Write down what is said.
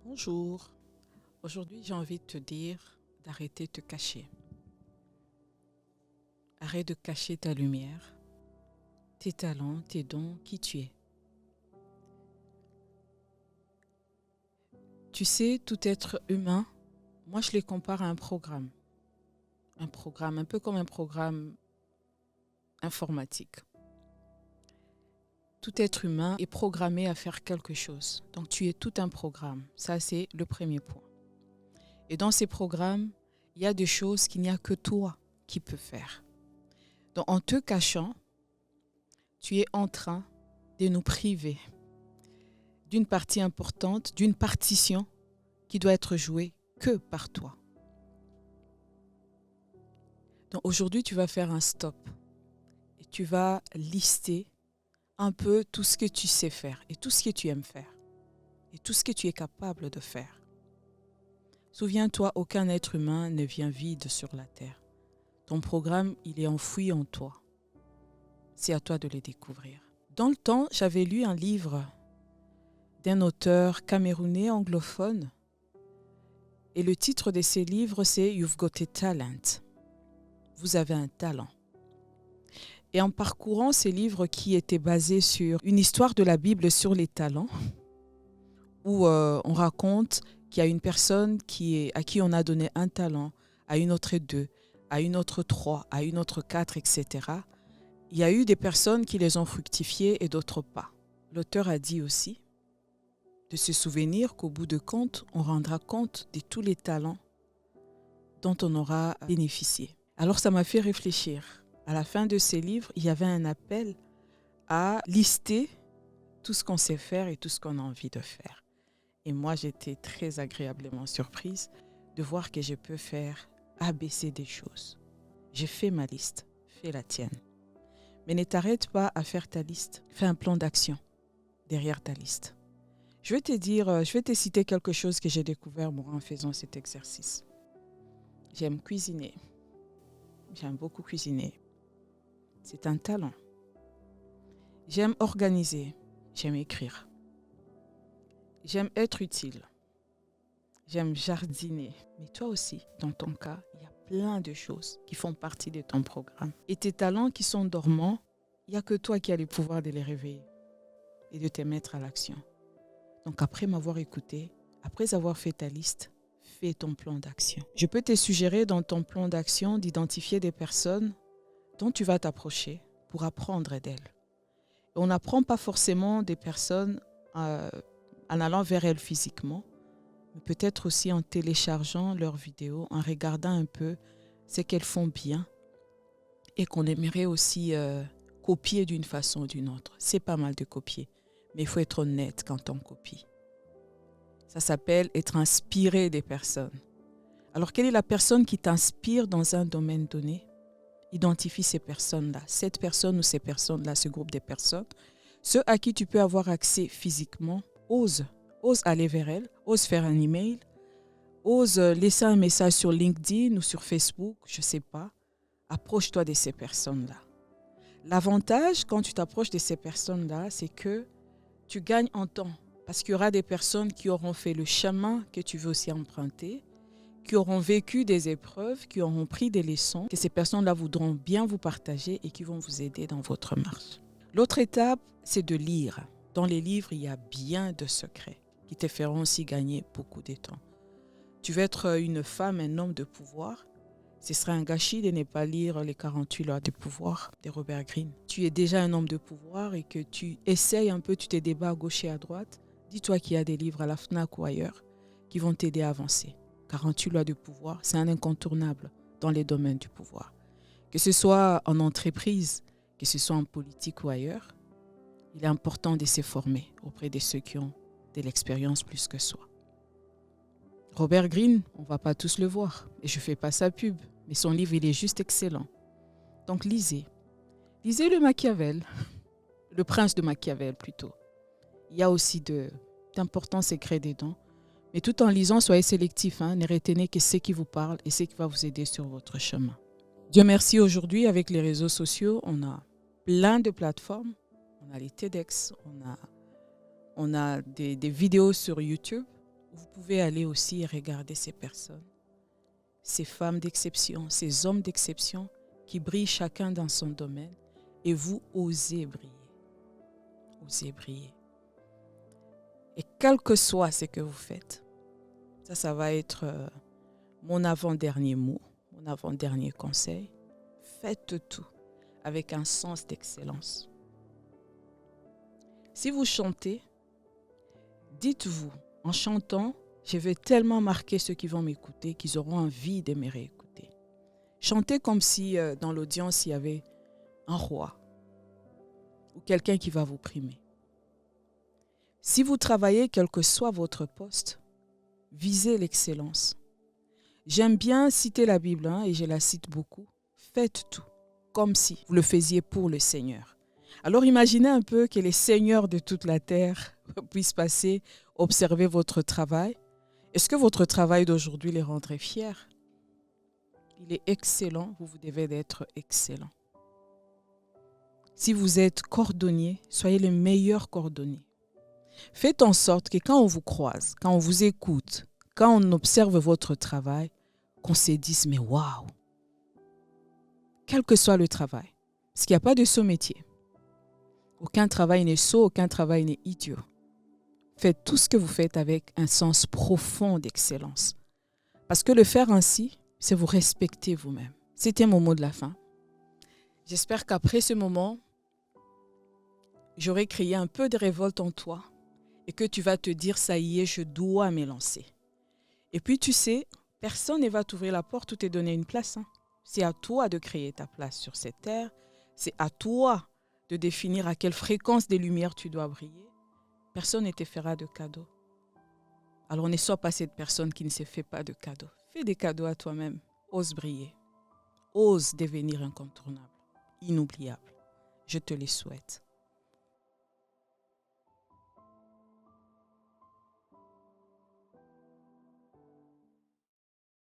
Bonjour. Aujourd'hui, j'ai envie de te dire d'arrêter de te cacher. Arrête de cacher ta lumière, tes talents, tes dons, qui tu es. Tu sais, tout être humain, moi je les compare à un programme. Un programme, un peu comme un programme informatique. Tout être humain est programmé à faire quelque chose. Donc tu es tout un programme. Ça, c'est le premier point. Et dans ces programmes, il y a des choses qu'il n'y a que toi qui peux faire. Donc en te cachant, tu es en train de nous priver d'une partie importante, d'une partition qui doit être jouée que par toi. Donc aujourd'hui, tu vas faire un stop et tu vas lister un peu tout ce que tu sais faire et tout ce que tu aimes faire et tout ce que tu es capable de faire. Souviens-toi, aucun être humain ne vient vide sur la terre. Ton programme, il est enfoui en toi. C'est à toi de le découvrir. Dans le temps, j'avais lu un livre d'un auteur camerounais anglophone. Et le titre de ce livre, c'est « You've got a talent ». Vous avez un talent. Et en parcourant ce livre qui était basé sur une histoire de la Bible sur les talents, où on raconte qu'il y a une personne à qui on a donné un talent, à une autre 2, à une autre 3, à une autre 4, etc. Il y a eu des personnes qui les ont fructifiées et d'autres pas. L'auteur a dit aussi de se souvenir qu'au bout de compte, on rendra compte de tous les talents dont on aura bénéficié. Alors ça m'a fait réfléchir. À la fin de ces livres, il y avait un appel à lister tout ce qu'on sait faire et tout ce qu'on a envie de faire. Et moi, j'étais très agréablement surprise de voir que je peux faire ABC des choses. J'ai fait ma liste, fais la tienne. Mais ne t'arrête pas à faire ta liste. Fais un plan d'action derrière ta liste. Je vais te citer quelque chose que j'ai découvert moi, en faisant cet exercice. J'aime cuisiner. J'aime beaucoup cuisiner. C'est un talent. J'aime organiser. J'aime écrire. J'aime être utile. J'aime jardiner. Mais toi aussi, dans ton cas, il y a plein de choses qui font partie de ton programme. Et tes talents qui sont dormants, il n'y a que toi qui as le pouvoir de les réveiller et de te mettre à l'action. Donc après m'avoir écouté, après avoir fait ta liste, fais ton plan d'action. Je peux te suggérer dans ton plan d'action d'identifier des personnes dont tu vas t'approcher pour apprendre d'elles. On n'apprend pas forcément des personnes en allant vers elles physiquement, mais peut-être aussi en téléchargeant leurs vidéos, en regardant un peu ce qu'elles font bien et qu'on aimerait aussi copier d'une façon ou d'une autre. C'est pas mal de copier, mais il faut être honnête quand on copie. Ça s'appelle être inspiré des personnes. Alors, quelle est la personne qui t'inspire dans un domaine donné? Identifie ces personnes-là, cette personne ou ces personnes-là, ce groupe de personnes. Ceux à qui tu peux avoir accès physiquement, ose aller vers elles, ose faire un email, ose laisser un message sur LinkedIn ou sur Facebook, je ne sais pas. Approche-toi de ces personnes-là. L'avantage quand tu t'approches de ces personnes-là, c'est que tu gagnes en temps. Parce qu'il y aura des personnes qui auront fait le chemin que tu veux aussi emprunter, qui auront vécu des épreuves, qui auront pris des leçons, que ces personnes-là voudront bien vous partager et qui vont vous aider dans votre marche. L'autre étape, c'est de lire. Dans les livres, il y a bien de secrets qui te feront aussi gagner beaucoup de temps. Tu veux être une femme, un homme de pouvoir, ce serait un gâchis de ne pas lire les 48 lois de pouvoir de Robert Greene. Tu es déjà un homme de pouvoir et que tu essayes un peu, tu te débats à gauche et à droite. Dis-toi qu'il y a des livres à la FNAC ou ailleurs qui vont t'aider à avancer. 48 lois de pouvoir, c'est un incontournable dans les domaines du pouvoir. Que ce soit en entreprise, que ce soit en politique ou ailleurs, il est important de se former auprès de ceux qui ont de l'expérience plus que soi. Robert Greene, on ne va pas tous le voir et je ne fais pas sa pub, mais son livre, il est juste excellent. Donc lisez. Lisez le Machiavel, le prince de Machiavel plutôt. Il y a aussi d'importants secrets dedans. Mais tout en lisant, soyez sélectifs. Ne retenez que ce qui vous parle et ce qui va vous aider sur votre chemin. Dieu merci, aujourd'hui, avec les réseaux sociaux, on a plein de plateformes. On a les TEDx, on a des vidéos sur YouTube Vous pouvez aller aussi et regarder ces personnes, ces femmes d'exception, ces hommes d'exception qui brillent chacun dans son domaine et vous osez briller. Osez briller. Et quel que soit ce que vous faites, ça va être mon avant-dernier mot, mon avant-dernier conseil. Faites tout avec un sens d'excellence. Si vous chantez, dites-vous, en chantant, je vais tellement marquer ceux qui vont m'écouter qu'ils auront envie de me réécouter. Chantez comme si dans l'audience, il y avait un roi ou quelqu'un qui va vous primer. Si vous travaillez, quel que soit votre poste, visez l'excellence. J'aime bien citer la Bible et je la cite beaucoup. Faites tout comme si vous le faisiez pour le Seigneur. Alors imaginez un peu que les seigneurs de toute la terre puissent passer, observer votre travail. Est-ce que votre travail d'aujourd'hui les rendrait fiers? Il est excellent, vous devez d'être excellent. Si vous êtes cordonnier, soyez le meilleur cordonnier. Faites en sorte que quand on vous croise, quand on vous écoute, quand on observe votre travail, qu'on se dise, mais waouh! Quel que soit le travail, parce qu'il n'y a pas de saut métier. Aucun travail n'est sot, aucun travail n'est idiot. Faites tout ce que vous faites avec un sens profond d'excellence. Parce que le faire ainsi, c'est vous respecter vous-même. C'était mon mot de la fin. J'espère qu'après ce moment, j'aurai créé un peu de révolte en toi et que tu vas te dire, ça y est, je dois m'élancer. Et puis tu sais, personne ne va t'ouvrir la porte ou te donner une place. C'est à toi de créer ta place sur cette terre. C'est à toi de définir à quelle fréquence des lumières tu dois briller. Personne ne te fera de cadeaux. Alors ne sois pas cette personne qui ne se fait pas de cadeaux. Fais des cadeaux à toi-même. Ose briller. Ose devenir incontournable, inoubliable. Je te les souhaite.